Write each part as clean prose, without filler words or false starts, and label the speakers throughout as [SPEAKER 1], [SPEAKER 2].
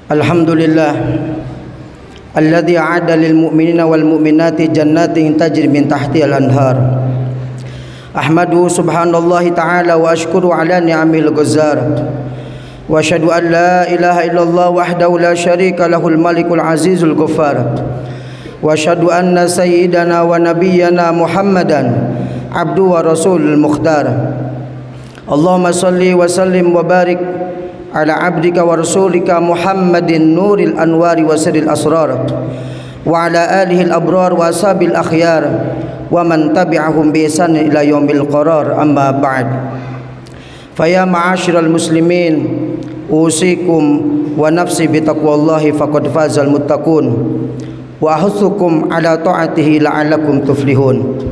[SPEAKER 1] Alhamdulillah alladzi a'adda lil mu'minina wal mu'minati jannatin tajri min tahtiha al-anhar. Ahmadu subhanallahi ta'ala wa ashkuru ala ni'amil ghazar. Wa asyhadu an la ilaha illallah wahdahu la syarika lahul malikul azizul ghaffar. Wa asyhadu anna sayyidana wa nabiyyana Muhammadan abdu wa rasulul mukhtar. Allahumma salli wa sallim wa barik ala abdika wa rasulika Muhammadin nuril anwari wa sirril asrar wa ala alihi al-abrar wa ashabil akhyar wa man tabi'ahum bi ihsan ila yaumil qarar, amma ba'd. Fa ya ma'asyiral muslimin, usikum wa nafsi bi taqwallahi faqad fazal muttaqun wa ahutsukum ala ta'atihi la'allakum tuflihun.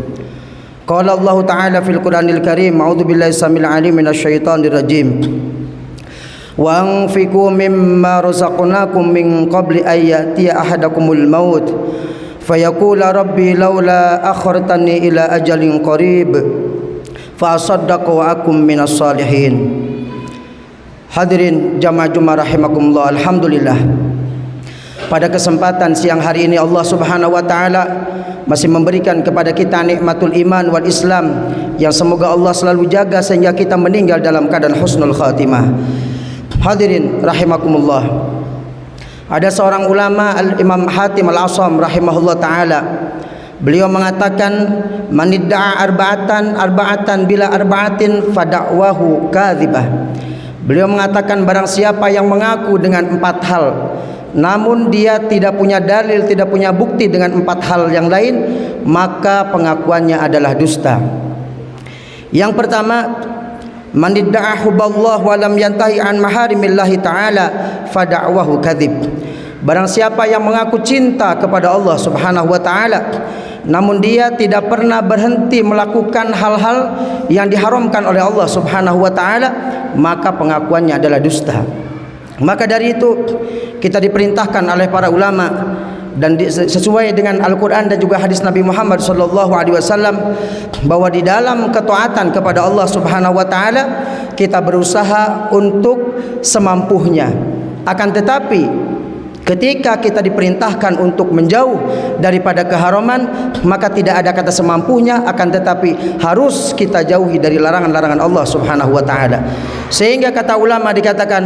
[SPEAKER 1] Qala Allah ta'ala fil Qur'anil Karim, a'udzu billahi samil alim minasy syaithanir rajim. Wa anfiqu mimma razaqnakum min qabli ay ya'tiya ahadakumul maut fayaqula rabbi laula akhartani ila ajalin qarib fa asaddaq wa akum minas salihin. Hadirin jamaah Jumat rahimakumullah, alhamdulillah, pada kesempatan siang hari ini Allah Subhanahu wa taala masih memberikan kepada kita nikmatul iman wal Islam yang semoga Allah selalu jaga sehingga kita meninggal dalam keadaan husnul khatimah. Hadirin rahimakumullah, ada seorang ulama Al-Imam Hatim Al-Asam rahimahullah ta'ala, beliau mengatakan manidda'a arba'atan bila arba'atin fada'wahu kadhibah. Beliau mengatakan barang siapa yang mengaku dengan 4 hal namun dia tidak punya dalil, tidak punya bukti dengan 4 hal yang lain, maka pengakuannya adalah dusta. Yang pertama, manidda'a hubballah wa lam yantahi an maharimillahi ta'ala fada'wahu kadhib. Barang siapa yang mengaku cinta kepada Allah Subhanahu wa taala namun dia tidak pernah berhenti melakukan hal-hal yang diharamkan oleh Allah Subhanahu wa taala, maka pengakuannya adalah dusta. Maka dari itu kita diperintahkan oleh para ulama dan sesuai dengan Al-Quran dan juga hadis Nabi Muhammad SAW bahwa di dalam ketaatan kepada Allah Subhanahu wa taala kita berusaha untuk semampunya. Akan tetapi ketika kita diperintahkan untuk menjauh daripada keharaman, maka tidak ada kata semampunya, akan tetapi harus kita jauhi dari larangan-larangan Allah Subhanahu wa taala. Sehingga kata ulama dikatakan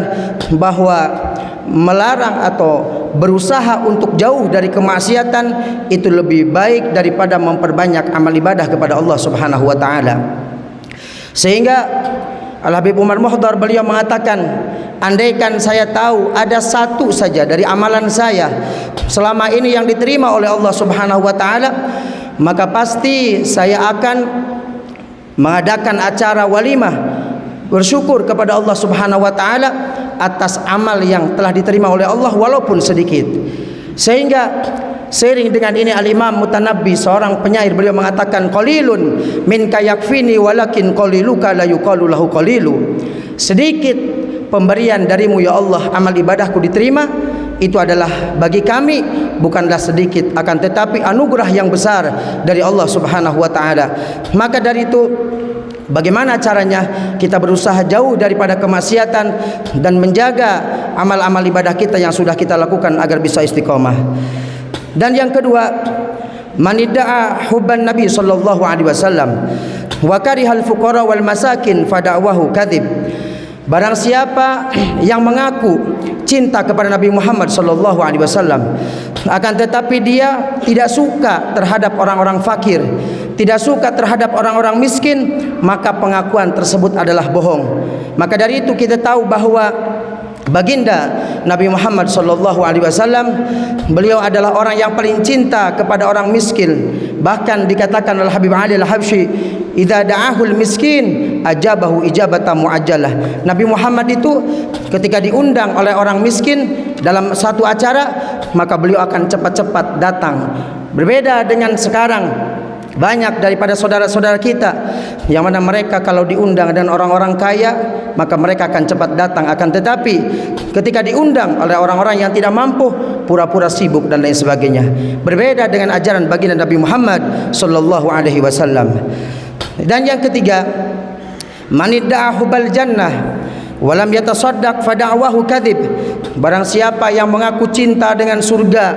[SPEAKER 1] bahwa melarang atau berusaha untuk jauh dari kemaksiatan itu lebih baik daripada memperbanyak amal ibadah kepada Allah Subhanahu wa taala. Sehingga Al-Habib Umar Muhdar beliau mengatakan, andaikan saya tahu ada satu saja dari amalan saya selama ini yang diterima oleh Allah Subhanahu wa taala, maka pasti saya akan mengadakan acara walimah bersyukur kepada Allah Subhanahu wa taala atas amal yang telah diterima oleh Allah walaupun sedikit. Sehingga seiring dengan ini Al-Imam Mutanabbi, seorang penyair, beliau mengatakan qalilun min kayakfini walakin qaliluka la yuqalu lahu qalilu. Sedikit pemberian darimu ya Allah, amal ibadahku diterima, itu adalah bagi kami bukanlah sedikit, akan tetapi anugerah yang besar dari Allah Subhanahu wa taala. Maka dari itu bagaimana caranya kita berusaha jauh daripada kemaksiatan dan menjaga amal-amal ibadah kita yang sudah kita lakukan agar bisa istiqomah. Dan yang kedua, manidda'a hubban Nabi sallallahu alaihi wasallam wa karihal fuqara wal masakin fada'wahu kadhib. Barang siapa yang mengaku cinta kepada Nabi Muhammad sallallahu alaihi wasallam akan tetapi dia tidak suka terhadap orang-orang fakir, tidak suka terhadap orang-orang miskin, maka pengakuan tersebut adalah bohong. Maka dari itu kita tahu bahwa baginda Nabi Muhammad sallallahu alaihi wasallam beliau adalah orang yang paling cinta kepada orang miskin. Bahkan dikatakan oleh Habib Ali Al-Habsyi, idza da'ahul miskin ajabahu ijabatan muajjalah. Nabi Muhammad itu ketika diundang oleh orang miskin dalam satu acara, maka beliau akan cepat-cepat datang. Berbeda dengan sekarang, banyak daripada saudara-saudara kita yang mana mereka kalau diundang dan orang-orang kaya, maka mereka akan cepat datang. Akan tetapi ketika diundang oleh orang-orang yang tidak mampu, pura-pura sibuk dan lain sebagainya. Berbeda dengan ajaran baginda Nabi Muhammad sallallahu alaihi wasallam. Dan yang ketiga, manidda'a hubal jannah Walam yatasaddaq fada'wahu kadzib. Barang siapa yang mengaku cinta dengan surga,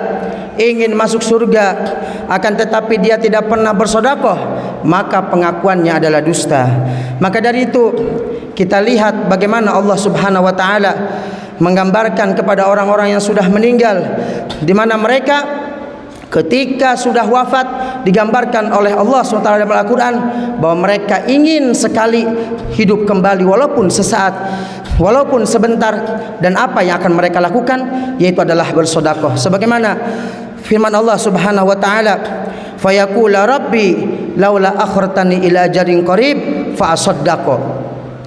[SPEAKER 1] ingin masuk surga, akan tetapi dia tidak pernah bersedekah, maka pengakuannya adalah dusta. Maka dari itu kita lihat bagaimana Allah Subhanahu wa taala menggambarkan kepada orang-orang yang sudah meninggal, di mana mereka ketika sudah wafat digambarkan oleh Allah SWT dalam Al-Quran bahwa mereka ingin sekali hidup kembali walaupun sesaat, walaupun sebentar, dan apa yang akan mereka lakukan yaitu adalah bersedekah. Sebagaimana firman Allah Subhanahu wa taala, fayaqula rabbi laula akhartani ila ajalin qarib fa asaddaqo.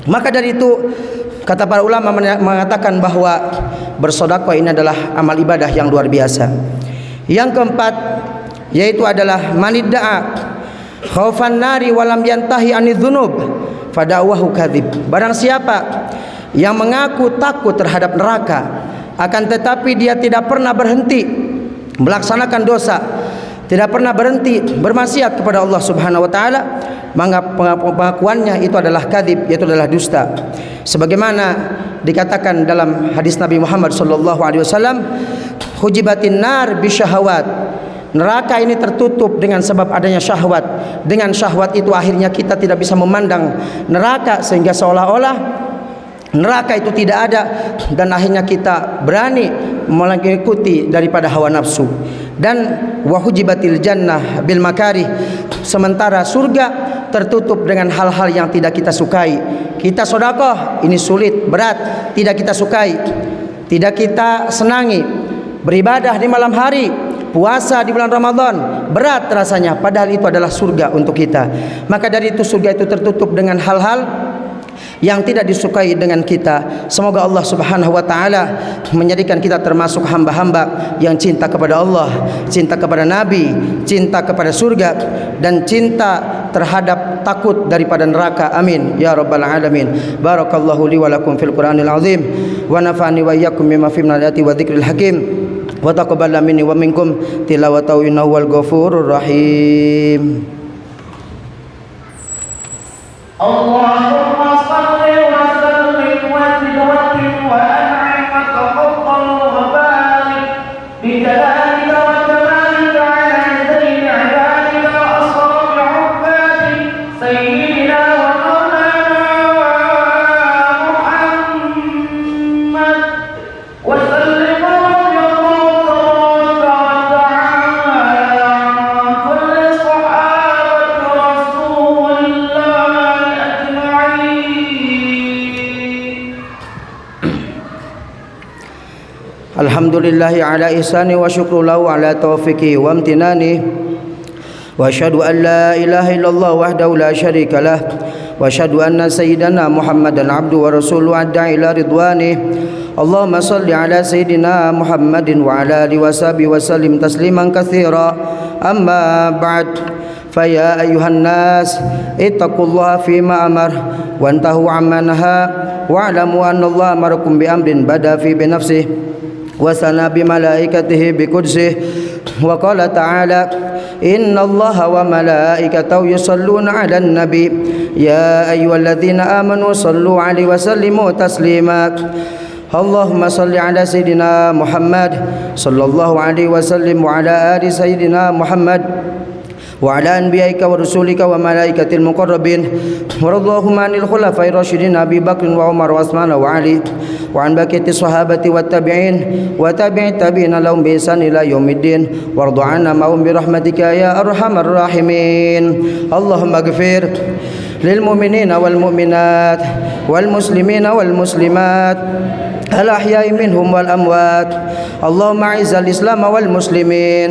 [SPEAKER 1] Maka dari itu kata para ulama mengatakan bahwa bersedekah ini adalah amal ibadah yang luar biasa. Yang keempat yaitu adalah manidda'a khaufan nari walam yantahi anidzunub fada'wahu kadzib. Barang siapa yang mengaku takut terhadap neraka akan tetapi dia tidak pernah berhenti melaksanakan dosa, tidak pernah berhenti bermaksiat kepada Allah Subhanahu wa taala, maka pengakuannya itu adalah kadzib, yaitu adalah dusta. Sebagaimana dikatakan dalam hadis Nabi Muhammad sallallahu alaihi wasallam, hujibatin nar bisyahawat. Neraka ini tertutup dengan sebab adanya syahwat. Dengan syahwat itu akhirnya kita tidak bisa memandang neraka, sehingga seolah-olah neraka itu tidak ada, dan akhirnya kita berani mengikuti daripada hawa nafsu. Dan wahujibatil jannah bil makarih, sementara surga tertutup dengan hal-hal yang tidak kita sukai. Kita sedekah ini sulit, berat, tidak kita sukai, tidak kita senangi. Beribadah di malam hari, puasa di bulan Ramadan, berat rasanya, padahal itu adalah surga untuk kita. Maka dari itu surga itu tertutup dengan hal-hal yang tidak disukai dengan kita. Semoga Allah Subhanahu wa taala menjadikan kita termasuk hamba-hamba yang cinta kepada Allah, cinta kepada Nabi, cinta kepada surga, dan cinta terhadap takut daripada neraka. Amin ya rabbal alamin. Barakallahu li wa lakum fil Qur'anil azim wa nafa'ani wa iyyakum bima fihi minal ayati wa dzikril hakim wa taqabbal minni wa minkum tilawatahu innahu wal ghafurur rahim.
[SPEAKER 2] Allahumma salli wa sallim wa zid wa tim wa an'im wa taqabbal wa barik bi jalalika wa jamalika ala zaini ibadika wa asrafi ubbadi sayyidina wa maulana Muhammad wa sallim radiyallahu ta'ala an kulli sahabati rasulillah.
[SPEAKER 1] Alhamdulillahi ala ihsani wa syukru lahu ala taufiqi wa amtinani wa asyhadu an la ilaha illallah wahdahu la syarika lah wa asyhadu anna sayyidana Muhammadan abdu wa rasuluhu adda ila ridwani. Allahumma salli ala sayyidina Muhammadin wa ala alihi wa sahbihi wa sallim tasliman katsira. Amma ba'd, fa ya ayyuhan nas ittaqullaha fima amar wa antahu amma naha wa alamu anna Allah amarakum bi amrin bada fi bi nafsihi وثنى بملائكته بقدسه وقال تعالى إن الله وملائكته يصلون على النبي يا أيها الذين آمنوا صلوا عليه وسلموا تسليما. اللهم صل على سيدنا محمد صلى الله عليه وسلم وعلى آل سيدنا محمد وعلى أنبيائك ورسولك وملائكة المقربين وارض اللهم عن الخلفاء الراشدين أبي بكر وعمر وعثمان وعلي وعن بقية الصحابة والتابعين وتابع التابعين لهم بإحسان إلى يوم الدين وارض عنا معهم برحمتك يا أرحم الراحمين. اللهم اغفر للمؤمنين والمؤمنات والمسلمين والمسلمات الأحياء منهم والأموات. اللهم أعز الإسلام والمسلمين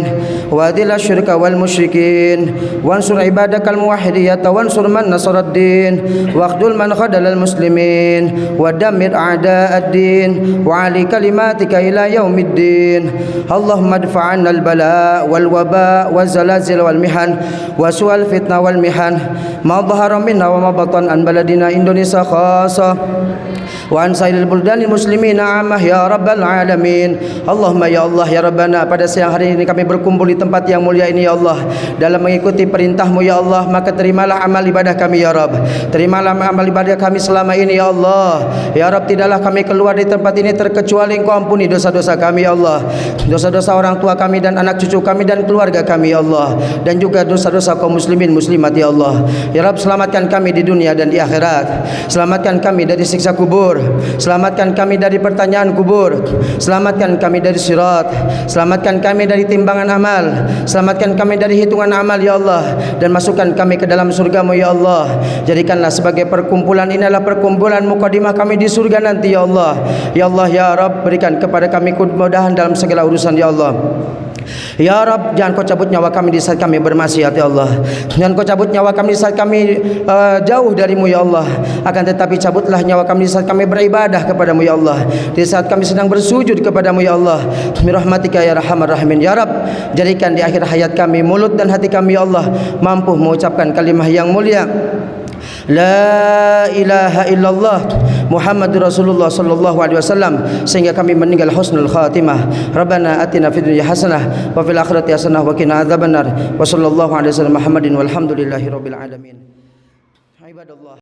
[SPEAKER 1] وأذل الشرك والمشركين وانصر عبادك الموحدين وانصر من نصر الدين واخذل من خذل المسلمين ودمر أعداء الدين وعلي كلماتك إلى يوم الدين. اللهم ادفع عنا البلاء والوباء والزلازل والمحن وسوء الفتنة والمحن ما ظهر منا وما بطن عن بلدنا إندونيسيا خاصة وعن سائر البلدان المسلمين na'amah ya rabbal alamin. Allahumma ya Allah ya Rabbana, pada siang hari ini kami berkumpul di tempat yang mulia ini ya Allah, dalam mengikuti perintah-Mu ya Allah, maka terimalah amal ibadah kami ya Rabb. Terimalah amal ibadah kami selama ini ya Allah. Ya Rabb, tidaklah kami keluar di tempat ini terkecuali Engkau ampuni dosa-dosa kami ya Allah, dosa-dosa orang tua kami dan anak cucu kami dan keluarga kami ya Allah, dan juga dosa-dosa kaum muslimin muslimat ya Allah. Ya Rabb, selamatkan kami di dunia dan di akhirat. Selamatkan kami dari siksa kubur, selamatkan kami dari pertanyaan kubur, selamatkan kami dari sirat, selamatkan kami dari timbangan amal, selamatkan kami dari hitungan amal ya Allah, dan masukkan kami ke dalam surga-Mu ya Allah. Jadikanlah sebagai perkumpulan ini adalah perkumpulan mukadimah kami di surga nanti ya Allah. Ya Allah ya Rabb, berikan kepada kami kemudahan dalam segala urusan ya Allah. Ya Rabb, jangan Kau cabut nyawa kami di saat kami bermaksiat ya Allah. Jangan Kau cabut nyawa kami di saat kami jauh dari-Mu ya Allah. Akan tetapi cabutlah nyawa kami di saat kami beribadah kepada-Mu ya Allah, di saat kami sedang bersujud kepada-Mu ya Allah. Birahmatika ya Arhamar Rahimin. Ya Rabb, jadikan di akhir hayat kami mulut dan hati kami ya Allah mampu mengucapkan kalimah yang mulia, La ilaha illallah Muhammadur Rasulullah sallallahu alaihi wasallam, sehingga kami meninggal husnul khatimah. Rabbana atina fid dunya hasanah wa fil akhirati hasanah wa qina adzabannar. Wa sallallahu alaihi wasallam Muhammadin walhamdulillahi rabbil alamin. Ibadallah.